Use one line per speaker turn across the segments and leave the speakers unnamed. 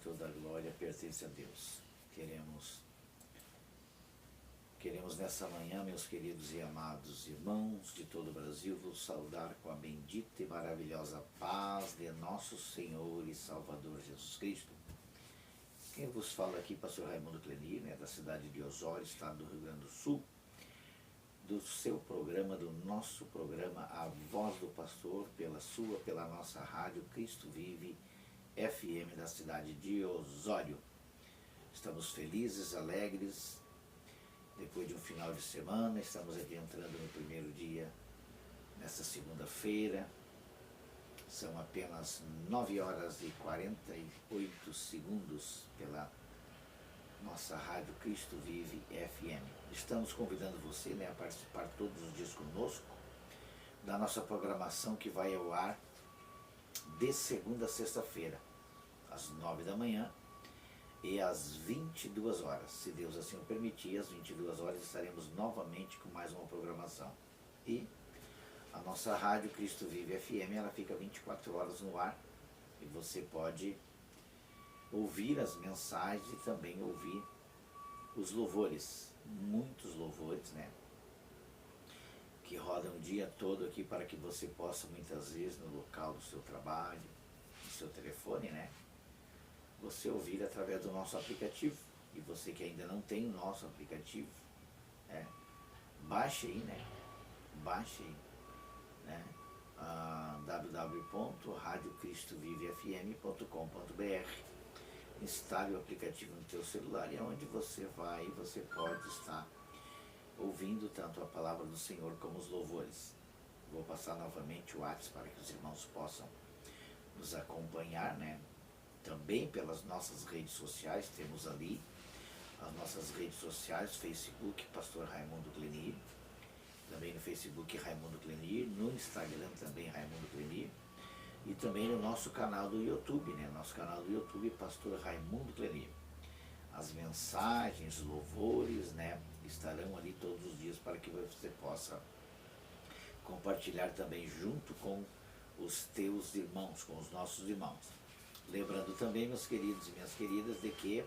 toda a glória pertence a Deus. Queremos nessa manhã, meus queridos e amados irmãos de todo o Brasil, vos saudar com a bendita e maravilhosa paz de nosso Senhor e Salvador Jesus Cristo. Quem vos fala aqui, pastor Raimundo Clenir, da cidade de Osório, estado do Rio Grande do Sul, do seu programa, do nosso programa, A Voz do Pastor, pela nossa rádio Cristo Vive FM da cidade de Osório. Estamos felizes, alegres, depois de um final de semana, estamos aqui entrando no primeiro dia, nesta segunda-feira. São apenas 9 horas e 48 segundos pela nossa rádio Cristo Vive FM. Estamos convidando você a participar todos os dias conosco da nossa programação que vai ao ar de segunda a sexta-feira, às 9 da manhã e às 22 horas. Se Deus assim o permitir, às 22 horas estaremos novamente com mais uma programação. E a nossa rádio Cristo Vive FM, ela fica 24 horas no ar e você pode ouvir as mensagens e também ouvir os louvores, muitos louvores, que rodam o dia todo aqui para que você possa, muitas vezes, no local do seu trabalho, no seu telefone, você ouvir através do nosso aplicativo. E você que ainda não tem o nosso aplicativo, baixe aí, baixe aí, www.radiocristovivefm.com.br. Instale o aplicativo no teu celular e é onde você pode estar ouvindo tanto a palavra do Senhor como os louvores. Vou passar novamente o WhatsApp para que os irmãos possam nos acompanhar, Também pelas nossas redes sociais, temos ali as nossas redes sociais, Facebook, Pastor Raimundo Clenir, também no Facebook Raimundo Clenir, no Instagram também Raimundo Clenir, e também no nosso canal do YouTube, nosso canal do YouTube, Pastor Raimundo Clenir. As mensagens, louvores, estarão ali todos os dias para que você possa compartilhar também junto com os teus irmãos, com os nossos irmãos. Lembrando também, meus queridos e minhas queridas, de que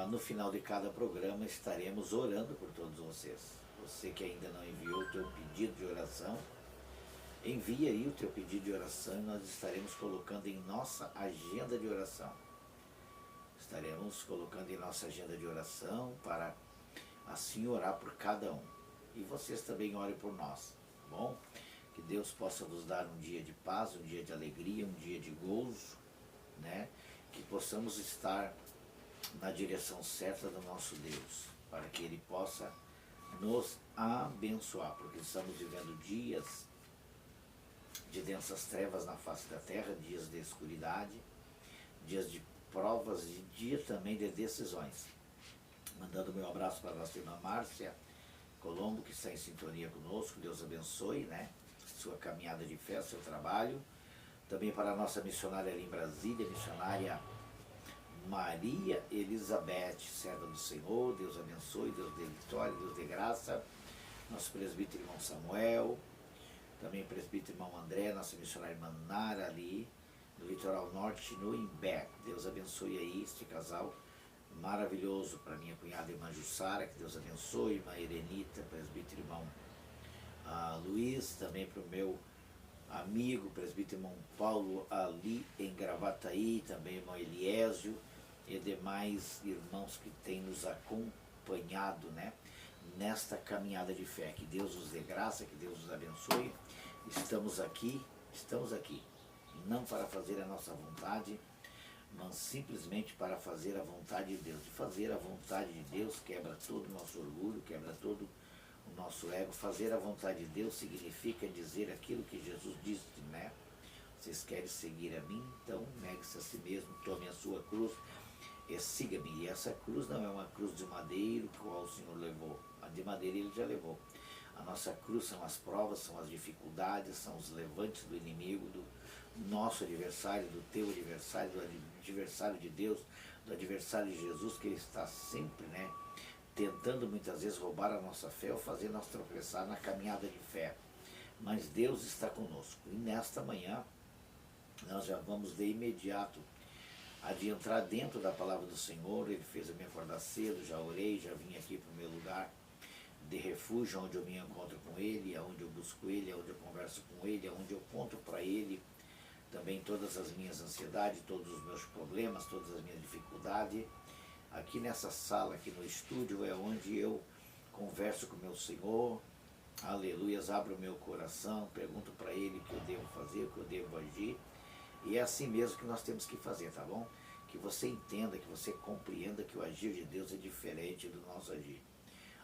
no final de cada programa estaremos orando por todos vocês. Você que ainda não enviou o teu pedido de oração, envie aí o teu pedido de oração e nós estaremos colocando em nossa agenda de oração. Estaremos colocando em nossa agenda de oração para assim orar por cada um. E vocês também orem por nós, tá bom? Que Deus possa nos dar um dia de paz, um dia de alegria, um dia de gozo, Que possamos estar na direção certa do nosso Deus, para que Ele possa nos abençoar, porque estamos vivendo dias de densas trevas na face da terra, dias de escuridade, dias de provas e dia também de decisões. Mandando meu abraço para a nossa irmã Márcia Colombo, que está em sintonia conosco. Deus abençoe, sua caminhada de fé, seu trabalho. Também para a nossa missionária ali em Brasília, missionária Maria Elizabeth, serva do Senhor. Deus abençoe, Deus dê vitória, Deus dê graça. Nosso presbítero irmão Samuel, também o presbítero irmão André, nossa missionária irmã Nara ali, no litoral norte, no Imbé. Deus abençoe aí este casal maravilhoso. Para minha cunhada irmã Jussara, que Deus abençoe, irmã Erenita, presbítero irmão Luiz, também para o meu amigo, presbítero irmão Paulo, ali em Gravataí, também irmão Eliésio, e demais irmãos que têm nos acompanhado, nesta caminhada de fé. Que Deus os dê graça, que Deus os abençoe. Estamos aqui, não para fazer a nossa vontade, mas simplesmente para fazer a vontade de Deus. E fazer a vontade de Deus quebra todo o nosso orgulho, quebra todo o nosso ego. Fazer a vontade de Deus significa dizer aquilo que Jesus disse, Vocês querem seguir a mim? Então negue-se a si mesmo, tome a sua cruz e siga-me. E essa cruz não é uma cruz de madeiro, qual o Senhor levou. A de madeira Ele já levou. A nossa cruz são as provas, são as dificuldades, são os levantes do inimigo, do nosso adversário, do teu adversário, do adversário de Deus, do adversário de Jesus, que Ele está sempre, tentando muitas vezes roubar a nossa fé ou fazer nós tropeçar na caminhada de fé. Mas Deus está conosco. E nesta manhã nós já vamos de imediato de entrar dentro da palavra do Senhor. Ele fez eu me acordar cedo, já orei, já vim aqui para o meu lugar de refúgio, onde eu me encontro com Ele, onde eu busco Ele, onde eu converso com Ele, onde eu conto para Ele também todas as minhas ansiedades, todos os meus problemas, todas as minhas dificuldades. Aqui nessa sala, aqui no estúdio, é onde eu converso com o meu Senhor, aleluias, abro o meu coração, pergunto para Ele o que eu devo fazer, o que eu devo agir, e é assim mesmo que nós temos que fazer, tá bom? Que você entenda, que você compreenda que o agir de Deus é diferente do nosso agir.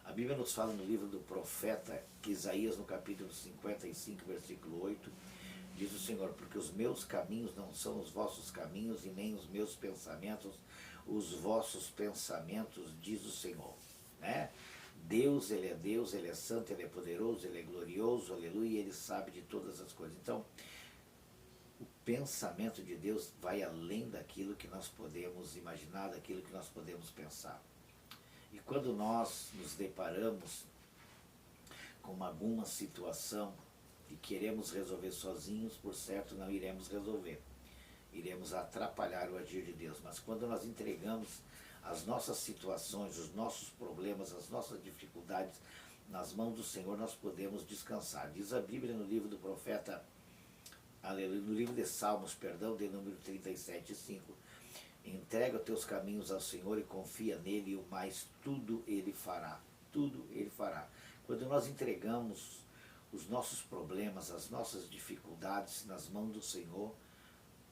A Bíblia nos fala no livro do profeta Isaías, no capítulo 55, versículo 8, diz o Senhor: porque os meus caminhos não são os vossos caminhos, e nem os meus pensamentos os vossos pensamentos, diz o Senhor. Né? Deus, Ele é santo, Ele é poderoso, Ele é glorioso, aleluia, e Ele sabe de todas as coisas. Então, o pensamento de Deus vai além daquilo que nós podemos imaginar, daquilo que nós podemos pensar. E quando nós nos deparamos com alguma situação e queremos resolver sozinhos, por certo não iremos resolver. Iremos atrapalhar o agir de Deus. Mas quando nós entregamos as nossas situações, os nossos problemas, as nossas dificuldades nas mãos do Senhor, nós podemos descansar. Diz a Bíblia no livro do profeta, aleluia, no livro de Salmos, perdão, de número 37:5. Entrega os teus caminhos ao Senhor e confia nele, e o mais tudo Ele fará. Tudo Ele fará. Quando nós entregamos os nossos problemas, as nossas dificuldades nas mãos do Senhor,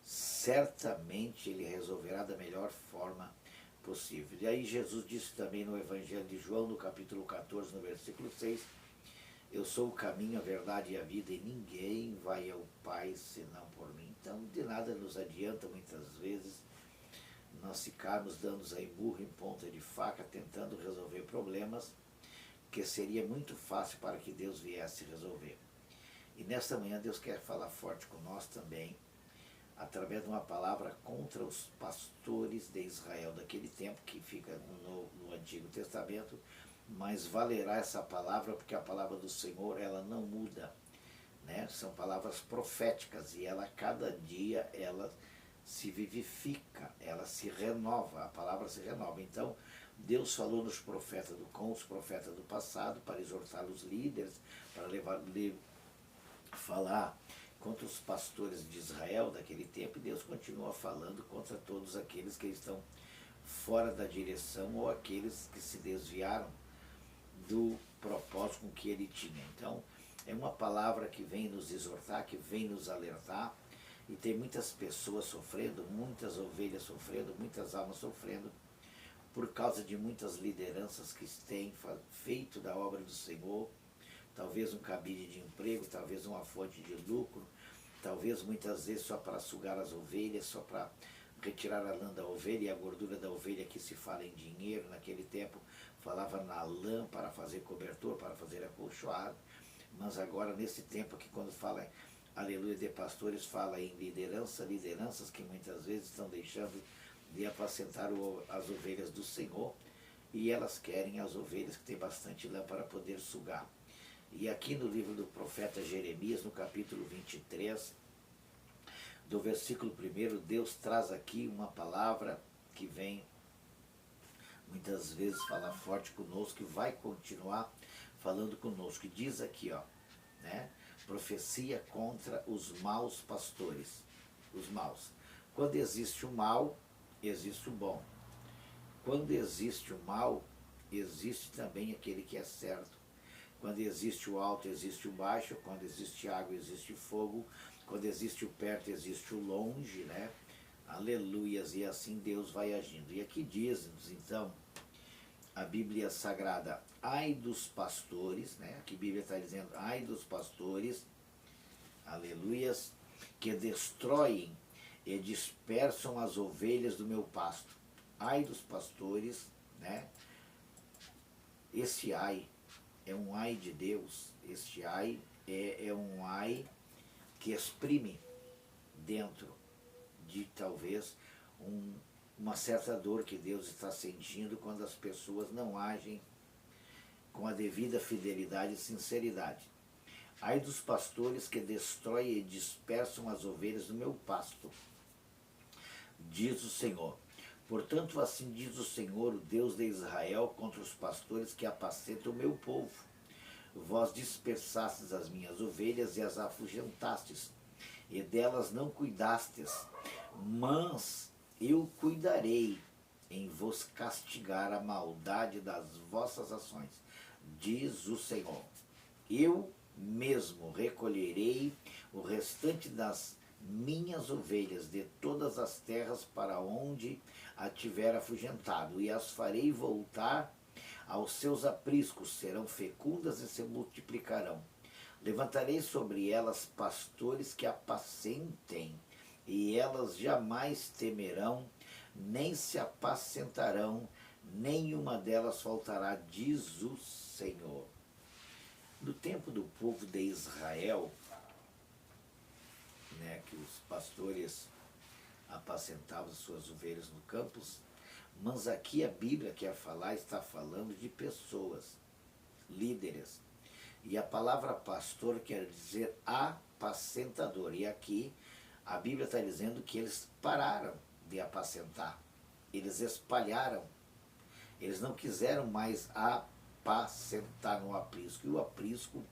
certamente Ele resolverá da melhor forma possível. E aí Jesus disse também no Evangelho de João, no capítulo 14, no versículo 6, eu sou o caminho, a verdade e a vida, e ninguém vai ao Pai senão por mim. Então, de nada nos adianta muitas vezes nós ficarmos dando aí burro em ponta de faca, tentando resolver problemas, que seria muito fácil para que Deus viesse resolver. E nesta manhã Deus quer falar forte com nós também, através de uma palavra contra os pastores de Israel daquele tempo, que fica no Antigo Testamento, mas valerá essa palavra, porque a palavra do Senhor, ela não muda, né? São palavras proféticas, e ela, cada dia, ela se vivifica, ela se renova, a palavra se renova. Então, Deus falou nos profetas com os profetas do passado, para exortar os líderes, para falar contra os pastores de Israel daquele tempo, e Deus continua falando contra todos aqueles que estão fora da direção, ou aqueles que se desviaram do propósito com que Ele tinha. Então, é uma palavra que vem nos exortar, que vem nos alertar, e tem muitas pessoas sofrendo, muitas ovelhas sofrendo, muitas almas sofrendo, por causa de muitas lideranças que têm feito da obra do Senhor, talvez um cabide de emprego, talvez uma fonte de lucro, talvez muitas vezes só para sugar as ovelhas, só para retirar a lã da ovelha e a gordura da ovelha, que se fala em dinheiro. Naquele tempo falava na lã para fazer cobertor, para fazer acolchoado, mas agora nesse tempo aqui, quando fala, aleluia, de pastores, fala em lideranças que muitas vezes estão deixando de apacentar as ovelhas do Senhor, e elas querem as ovelhas que têm bastante lã para poder sugar. E aqui no livro do profeta Jeremias, no capítulo 23, do versículo 1, Deus traz aqui uma palavra que vem muitas vezes falar forte conosco, e vai continuar falando conosco. E diz aqui, ó, né, profecia contra os maus pastores. Os maus. Quando existe o mal, existe o bom. Quando existe o mal, existe também aquele que é certo. Quando existe o alto, existe o baixo. Quando existe água, existe fogo. Quando existe o perto, existe o longe, né? Aleluias, e assim Deus vai agindo. E aqui diz-nos, então, a Bíblia Sagrada, ai dos pastores, né? Aqui a Bíblia está dizendo, ai dos pastores, aleluias, que destroem e dispersam as ovelhas do meu pasto. Ai dos pastores, né? Esse ai é um ai de Deus, este ai é um ai que exprime dentro de talvez uma certa dor que Deus está sentindo quando as pessoas não agem com a devida fidelidade e sinceridade. Ai dos pastores que destroem e dispersam as ovelhas do meu pasto. diz o Senhor. Portanto, assim diz o Senhor, o Deus de Israel, contra os pastores que apacentam o meu povo. Vós dispersastes as minhas ovelhas e as afugentastes, e delas não cuidastes, mas eu cuidarei em vos castigar a maldade das vossas ações, diz o Senhor. Eu mesmo recolherei o restante das minhas ovelhas de todas as terras para onde a tiver afugentado, e as farei voltar aos seus apriscos, serão fecundas e se multiplicarão. Levantarei sobre elas pastores que apacentem, e elas jamais temerão, nem se apacentarão, nenhuma delas faltará, diz o Senhor. No tempo do povo de Israel, né, que os pastores apacentavam suas ovelhas no campos, mas aqui a Bíblia quer falar, está falando de pessoas, líderes. E a palavra pastor quer dizer apacentador. E aqui a Bíblia está dizendo que eles pararam de apacentar. Eles espalharam. Eles não quiseram mais apacentar no aprisco. E o aprisco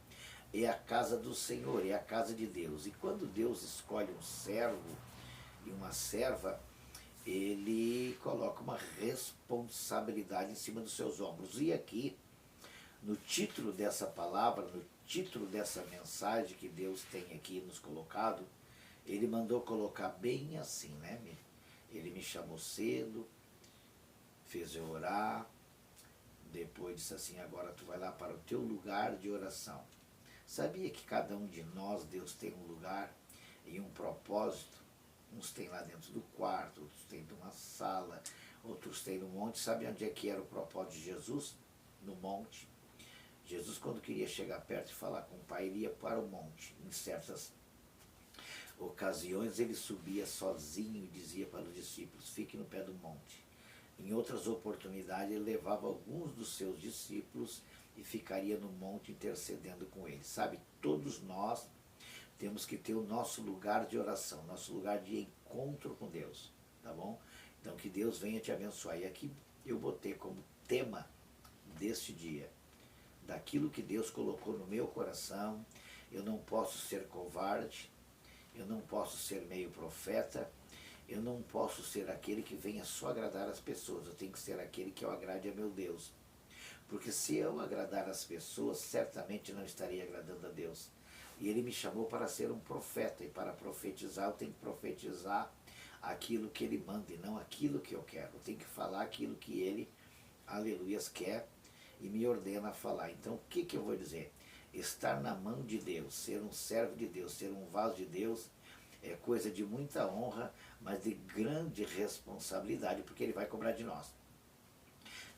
é a casa do Senhor, é a casa de Deus. E quando Deus escolhe um servo e uma serva, ele coloca uma responsabilidade em cima dos seus ombros. E aqui, no título dessa palavra, no título dessa mensagem que Deus tem aqui nos colocado, ele mandou colocar bem assim, né? Ele me chamou cedo, fez eu orar, depois disse assim, agora tu vai lá para o teu lugar de oração. Sabia que cada um de nós, Deus tem um lugar e um propósito? Uns têm lá dentro do quarto, outros têm numa sala, outros têm no monte. Sabe onde é que era o propósito de Jesus? No monte. Jesus, quando queria chegar perto e falar com o Pai, ele ia para o monte. Em certas ocasiões, ele subia sozinho e dizia para os discípulos, fiquem no pé do monte. Em outras oportunidades, ele levava alguns dos seus discípulos e ficaria no monte intercedendo com eles. Sabe, todos nós temos que ter o nosso lugar de oração, nosso lugar de encontro com Deus, tá bom? Então que Deus venha te abençoar. E aqui eu botei como tema deste dia, daquilo que Deus colocou no meu coração. Eu não posso ser covarde, eu não posso ser meio profeta, eu não posso ser aquele que venha só agradar as pessoas, eu tenho que ser aquele que eu agrade a meu Deus. Porque se eu agradar as pessoas, certamente não estaria agradando a Deus. E ele me chamou para ser um profeta, e para profetizar eu tenho que profetizar aquilo que ele manda e não aquilo que eu quero. Eu tenho que falar aquilo que ele, aleluias, quer e me ordena a falar. Então o que eu vou dizer? Estar na mão de Deus, ser um servo de Deus, ser um vaso de Deus, é coisa de muita honra, mas de grande responsabilidade, porque ele vai cobrar de nós.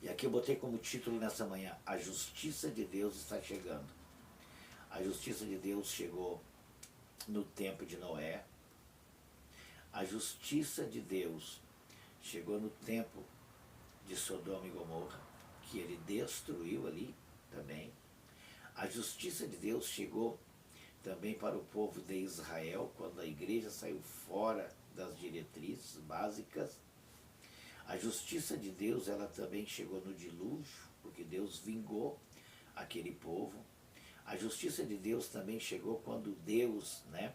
E aqui eu botei como título nessa manhã, a justiça de Deus está chegando. A justiça de Deus chegou no tempo de Noé. A justiça de Deus chegou no tempo de Sodoma e Gomorra, que ele destruiu ali também. A justiça de Deus chegou também para o povo de Israel, quando a igreja saiu fora das diretrizes básicas. A justiça de Deus, ela também chegou no dilúvio, porque Deus vingou aquele povo. A justiça de Deus também chegou quando Deus, né,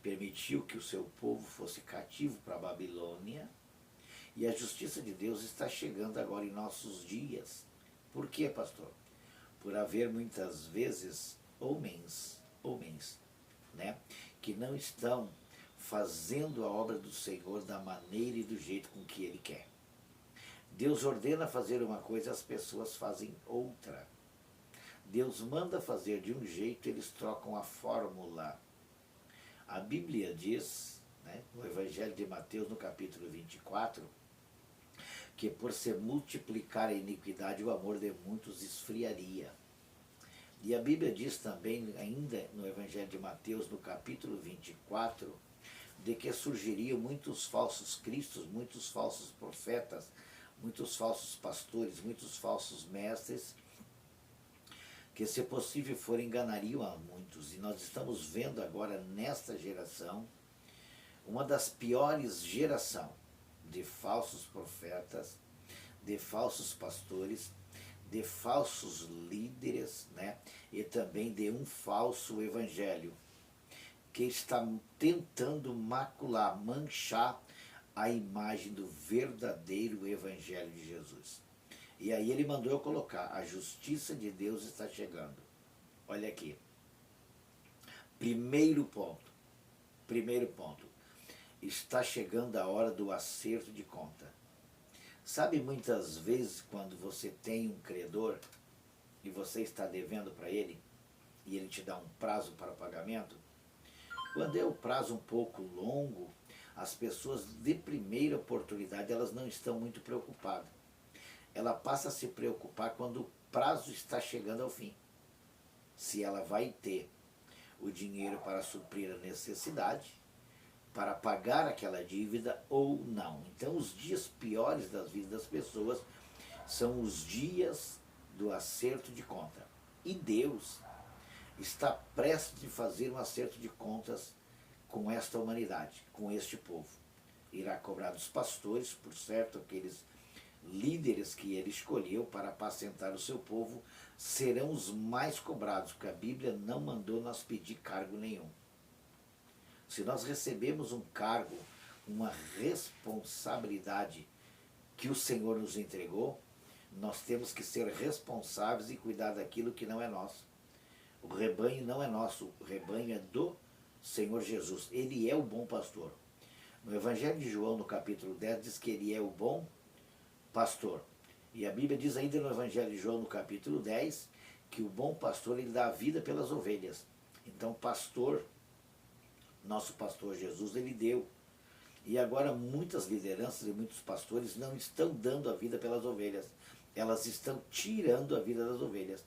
permitiu que o seu povo fosse cativo para a Babilônia. E a justiça de Deus está chegando agora em nossos dias. Por quê, pastor? Por haver muitas vezes homens, né, que não estão fazendo a obra do Senhor da maneira e do jeito com que Ele quer. Deus ordena fazer uma coisa, as pessoas fazem outra. Deus manda fazer de um jeito, eles trocam a fórmula. A Bíblia diz, né, no Evangelho de Mateus, no capítulo 24, que por se multiplicar a iniquidade, o amor de muitos esfriaria. E a Bíblia diz também, ainda no Evangelho de Mateus, no capítulo 24, de que surgiriam muitos falsos cristos, muitos falsos profetas, muitos falsos pastores, muitos falsos mestres, que se possível for enganariam a muitos. E nós estamos vendo agora nesta geração, uma das piores gerações de falsos profetas, de falsos pastores, de falsos líderes, né? E também de um falso evangelho que está tentando macular, manchar a imagem do verdadeiro evangelho de Jesus. E aí ele mandou eu colocar: a justiça de Deus está chegando. Olha aqui. Primeiro ponto. Está chegando a hora do acerto de conta. Sabe, muitas vezes quando você tem um credor e você está devendo para ele e ele te dá um prazo para pagamento, quando é o prazo um pouco longo, as pessoas de primeira oportunidade elas não estão muito preocupadas. Ela passa a se preocupar quando o prazo está chegando ao fim. Se ela vai ter o dinheiro para suprir a necessidade, para pagar aquela dívida ou não. Então, os dias piores das vidas das pessoas são os dias do acerto de conta. E Deus está prestes a fazer um acerto de contas com esta humanidade, com este povo. Irá cobrar dos pastores, por certo, aqueles líderes que ele escolheu para apacentar o seu povo, serão os mais cobrados, porque a Bíblia não mandou nós pedir cargo nenhum. Se nós recebemos um cargo, uma responsabilidade que o Senhor nos entregou, nós temos que ser responsáveis e cuidar daquilo que não é nosso. O rebanho não é nosso, o rebanho é do Senhor Jesus. Ele é o bom pastor. No Evangelho de João, no capítulo 10, diz que ele é o bom pastor. E a Bíblia diz ainda no Evangelho de João, no capítulo 10, que o bom pastor ele dá a vida pelas ovelhas. Então, pastor, nosso pastor Jesus, ele deu. E agora muitas lideranças e muitos pastores não estão dando a vida pelas ovelhas. Elas estão tirando a vida das ovelhas.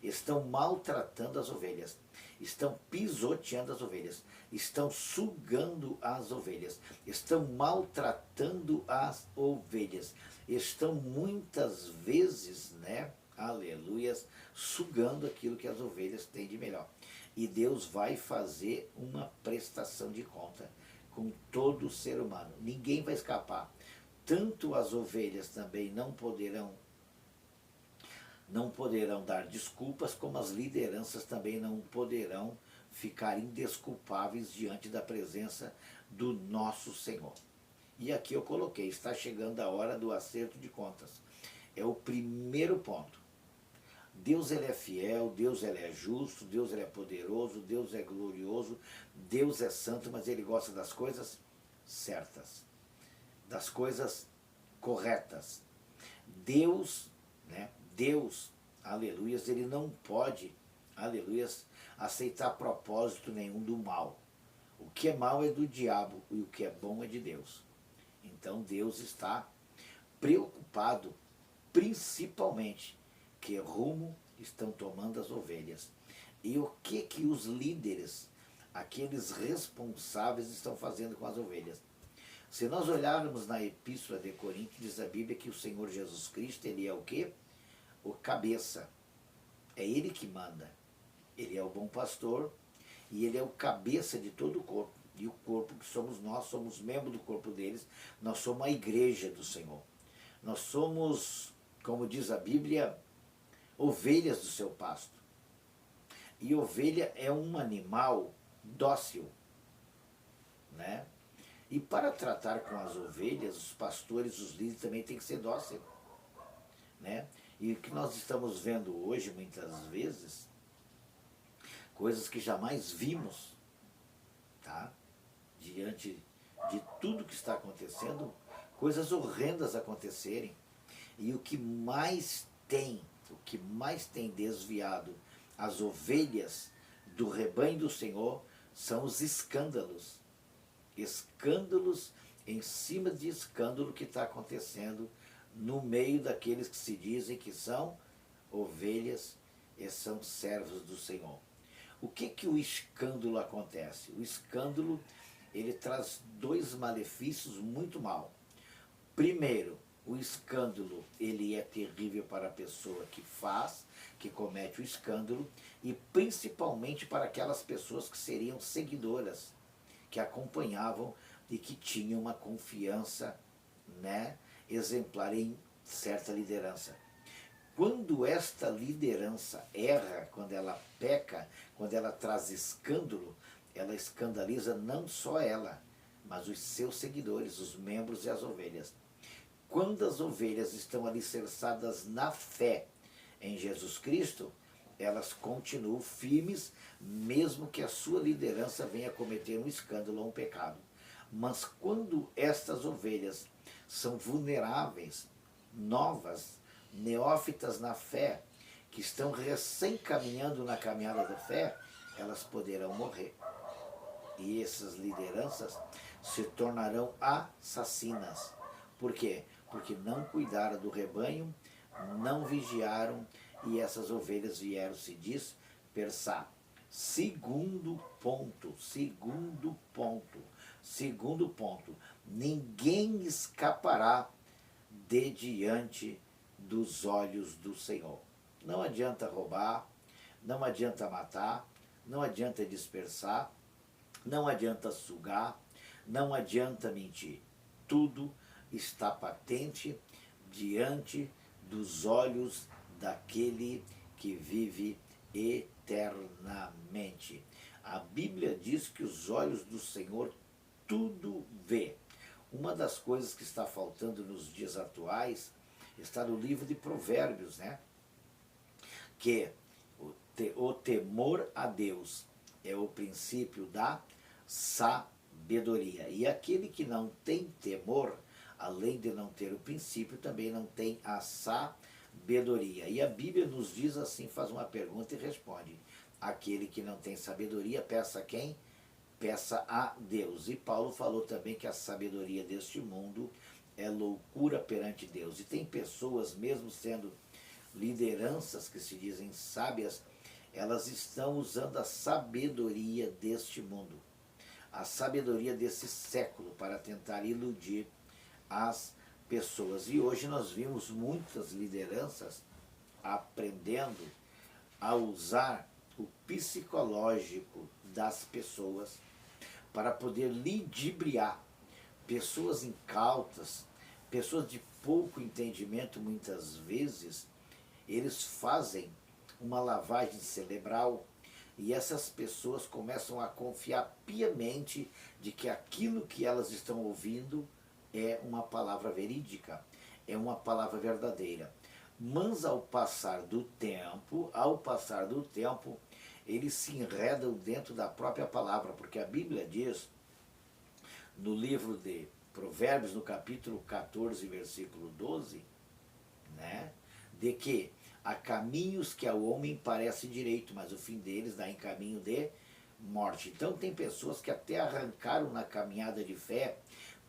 Estão maltratando as ovelhas. Estão pisoteando as ovelhas. Estão sugando as ovelhas. Estão maltratando as ovelhas. Estão muitas vezes, né, aleluias, sugando aquilo que as ovelhas têm de melhor. E Deus vai fazer uma prestação de conta com todo ser humano. Ninguém vai escapar. Tanto as ovelhas também não poderão dar desculpas, como as lideranças também não poderão ficar indesculpáveis diante da presença do nosso Senhor. E aqui eu coloquei: está chegando a hora do acerto de contas. É o primeiro ponto. Deus ele é fiel, Deus ele é justo, Deus ele é poderoso, Deus é glorioso, Deus é santo, mas ele gosta das coisas certas, das coisas corretas. Deus, né? Deus, aleluias, ele não pode, aleluias, aceitar propósito nenhum do mal. O que é mal é do diabo e o que é bom é de Deus. Então Deus está preocupado, principalmente, que rumo estão tomando as ovelhas. E o que os líderes, aqueles responsáveis, estão fazendo com as ovelhas. Se nós olharmos na Epístola de Coríntios, diz a Bíblia que o Senhor Jesus Cristo, ele é o quê? O cabeça. É ele que manda. Ele é o bom pastor e ele é o cabeça de todo o corpo. E o corpo que somos nós, somos membros do corpo deles, nós somos a igreja do Senhor. Nós somos, como diz a Bíblia, ovelhas do seu pasto. E ovelha é um animal dócil, né? E para tratar com as ovelhas, os pastores, os líderes também têm que ser dóceis, né? E o que nós estamos vendo hoje, muitas vezes, coisas que jamais vimos, tá? Diante de tudo que está acontecendo, coisas horrendas acontecerem. E o que mais tem desviado as ovelhas do rebanho do Senhor são os escândalos. Escândalos em cima de escândalo que está acontecendo no meio daqueles que se dizem que são ovelhas e são servos do Senhor. O que o escândalo acontece? O escândalo, ele traz dois malefícios muito mal. Primeiro, o escândalo, ele é terrível para a pessoa que faz, que comete o escândalo, e principalmente para aquelas pessoas que seriam seguidoras, que acompanhavam e que tinham uma confiança né, exemplar em certa liderança. Quando esta liderança erra, quando ela peca, quando ela traz escândalo, ela escandaliza não só ela, mas os seus seguidores, os membros e as ovelhas. Quando as ovelhas estão alicerçadas na fé em Jesus Cristo, elas continuam firmes, mesmo que a sua liderança venha cometer um escândalo ou um pecado. Mas quando estas ovelhas são vulneráveis, novas, neófitas na fé, que estão recém caminhando na caminhada da fé, elas poderão morrer. E essas lideranças se tornarão assassinas. Por quê? Porque não cuidaram do rebanho, não vigiaram, e essas ovelhas vieram se dispersar. Segundo ponto, ninguém escapará de diante dos olhos do Senhor. Não adianta roubar, não adianta matar, não adianta dispersar, não adianta sugar, não adianta mentir. Tudo está patente diante dos olhos daquele que vive eternamente. A Bíblia diz que os olhos do Senhor tudo vê. Uma das coisas que está faltando nos dias atuais está no livro de Provérbios, né? Que o temor a Deus é o princípio da sabedoria. E aquele que não tem temor, além de não ter o princípio, também não tem a sabedoria. E a Bíblia nos diz assim, faz uma pergunta e responde. Aquele que não tem sabedoria, peça a quem? Peça a Deus. E Paulo falou também que a sabedoria deste mundo é loucura perante Deus. E tem pessoas, mesmo sendo lideranças que se dizem sábias, elas estão usando a sabedoria deste mundo, a sabedoria desse século, para tentar iludir as pessoas. E hoje nós vimos muitas lideranças aprendendo a usar o psicológico das pessoas para poder ludibriar pessoas incautas, pessoas de pouco entendimento. Muitas vezes eles fazem uma lavagem cerebral e essas pessoas começam a confiar piamente de que aquilo que elas estão ouvindo é uma palavra verídica, é uma palavra verdadeira. Mas ao passar do tempo, eles se enredam dentro da própria palavra, porque a Bíblia diz, no livro de Provérbios, no capítulo 14, versículo 12, né, de que há caminhos que ao homem parece direito, mas o fim deles dá em caminho de morte. Então tem pessoas que até arrancaram na caminhada de fé,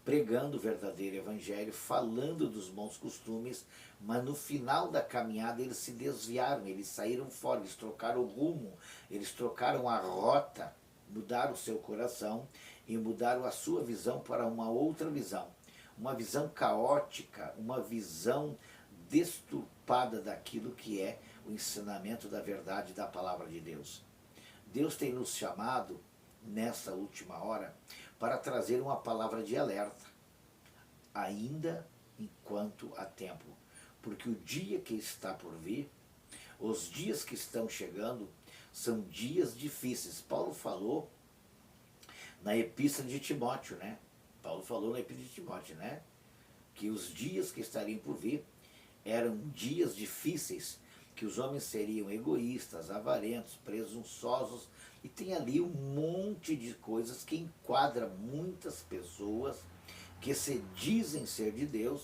pregando o verdadeiro evangelho, falando dos bons costumes, mas no final da caminhada eles se desviaram, eles saíram fora, eles trocaram o rumo, eles trocaram a rota, mudaram o seu coração e mudaram a sua visão para uma outra visão. Uma visão caótica, uma visão deturpada daquilo que é o ensinamento da verdade da palavra de Deus. Deus tem nos chamado, nessa última hora, para trazer uma palavra de alerta, ainda enquanto há tempo. Porque o dia que está por vir, os dias que estão chegando, são dias difíceis. Paulo falou na Epístola de Timóteo, né? Paulo falou na Epístola de Timóteo, né? Que os dias que estariam por vir eram dias difíceis, que os homens seriam egoístas, avarentos, presunçosos, e tem ali um monte de coisas que enquadra muitas pessoas que se dizem ser de Deus,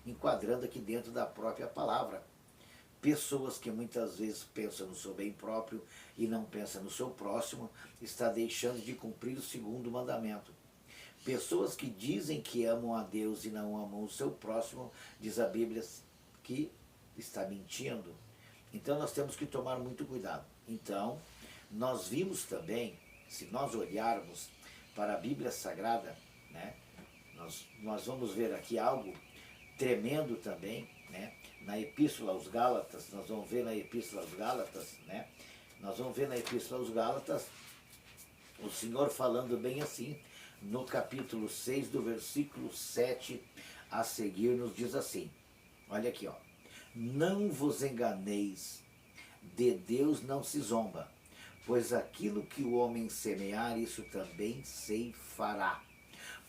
enquadrando aqui dentro da própria palavra. Pessoas que muitas vezes pensam no seu bem próprio e não pensam no seu próximo, está deixando de cumprir o segundo mandamento. Pessoas que dizem que amam a Deus e não amam o seu próximo, diz a Bíblia que está mentindo. Então nós temos que tomar muito cuidado. Então, nós vimos também, se nós olharmos para a Bíblia Sagrada, né, nós vamos ver aqui algo tremendo também, né, na Epístola aos Gálatas, nós vamos ver na Epístola aos Gálatas, né, nós vamos ver na Epístola aos Gálatas, o Senhor falando bem assim, no capítulo 6, do versículo 7 a seguir nos diz assim, olha aqui, ó. Não vos enganeis, de Deus não se zomba, pois aquilo que o homem semear, isso também ceifará.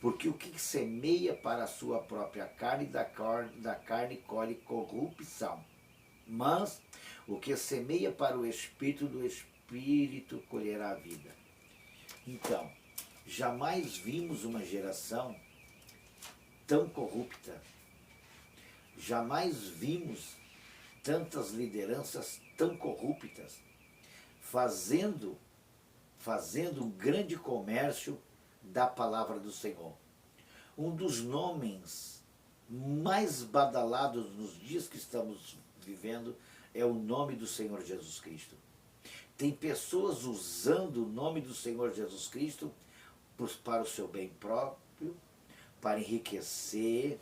Porque o que semeia para a sua própria carne, da carne colhe corrupção. Mas o que semeia para o Espírito, do Espírito colherá a vida. Então, jamais vimos uma geração tão corrupta. Jamais vimos tantas lideranças tão corruptas, fazendo um grande comércio da palavra do Senhor. Um dos nomes mais badalados nos dias que estamos vivendo é o nome do Senhor Jesus Cristo. Tem pessoas usando o nome do Senhor Jesus Cristo para o seu bem próprio, para enriquecer,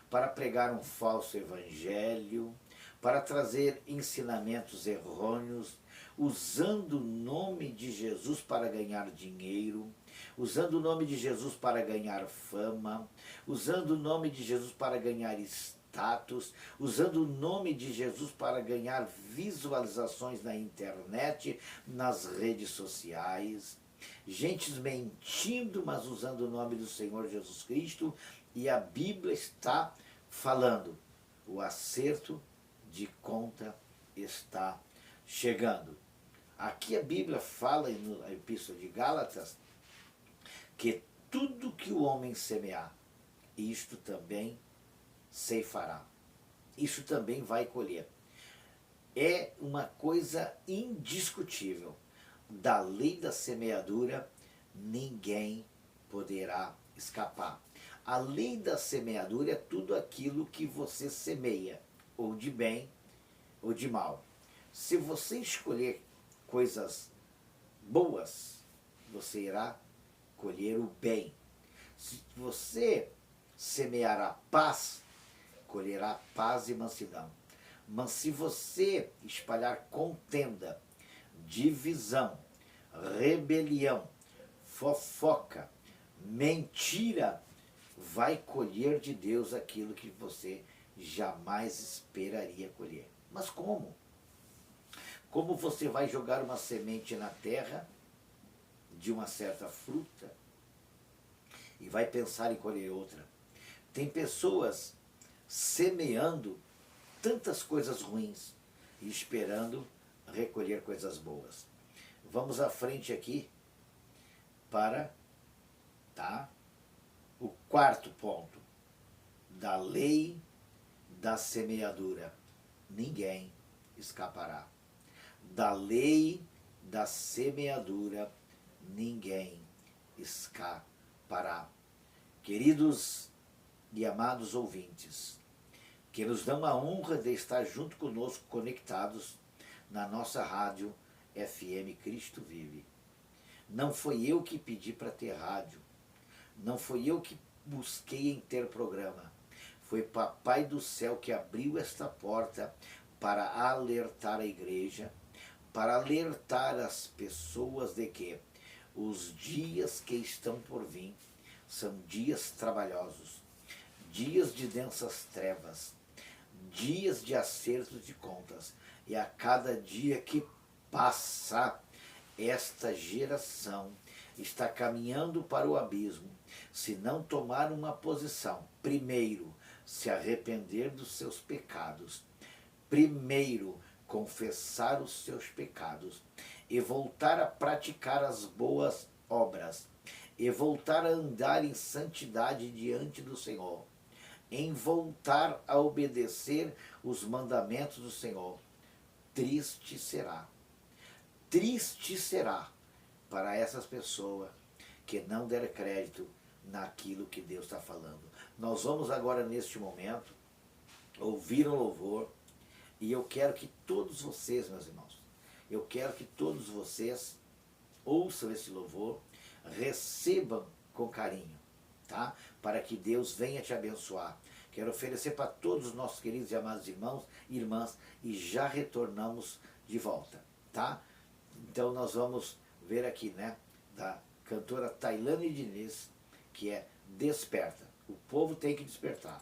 para pregar um falso evangelho, para trazer ensinamentos errôneos, usando o nome de Jesus para ganhar dinheiro, usando o nome de Jesus para ganhar fama, usando o nome de Jesus para ganhar status, usando o nome de Jesus para ganhar visualizações na internet, nas redes sociais. Gente mentindo, mas usando o nome do Senhor Jesus Cristo, e a Bíblia está falando, o acerto de conta está chegando. Aqui a Bíblia fala, na Epístola de Gálatas, que tudo que o homem semear, isto também ceifará. Isso também vai colher. É uma coisa indiscutível. Da lei da semeadura, ninguém poderá escapar. A lei da semeadura é tudo aquilo que você semeia, ou de bem ou de mal. Se você escolher coisas boas, você irá colher o bem. Se você semear a paz, colherá paz e mansidão. Mas se você espalhar contenda, divisão, rebelião, fofoca, mentira, vai colher de Deus aquilo que você jamais esperaria colher. Mas como? Como você vai jogar uma semente na terra de uma certa fruta e vai pensar em colher outra? Tem pessoas semeando tantas coisas ruins e esperando recolher coisas boas. Vamos à frente aqui para o quarto ponto da lei da semeadura. Ninguém escapará. Da lei da semeadura, ninguém escapará. Queridos e amados ouvintes, que nos dão a honra de estar junto conosco, conectados na nossa rádio FM Cristo Vive. Não foi eu que pedi para ter rádio, não foi eu que busquei em ter programa, foi Papai do Céu que abriu esta porta para alertar a igreja, para alertar as pessoas de que os dias que estão por vir são dias trabalhosos, dias de densas trevas, dias de acertos de contas. E a cada dia que passa, esta geração está caminhando para o abismo, se não tomar uma posição. Primeiro, se arrepender dos seus pecados. Primeiro, confessar os seus pecados e voltar a praticar as boas obras e voltar a andar em santidade diante do Senhor, em voltar a obedecer os mandamentos do Senhor. Triste será para essas pessoas que não der crédito naquilo que Deus está falando. Nós vamos agora, neste momento, ouvir um louvor, e eu quero que todos vocês, meus irmãos, eu quero que todos vocês ouçam esse louvor, recebam com carinho, tá? Para que Deus venha te abençoar. Quero oferecer para todos os nossos queridos e amados irmãos e irmãs, e já retornamos de volta, tá? Então nós vamos ver aqui, né, da cantora Tailane Diniz, que é Desperta. O povo tem que despertar.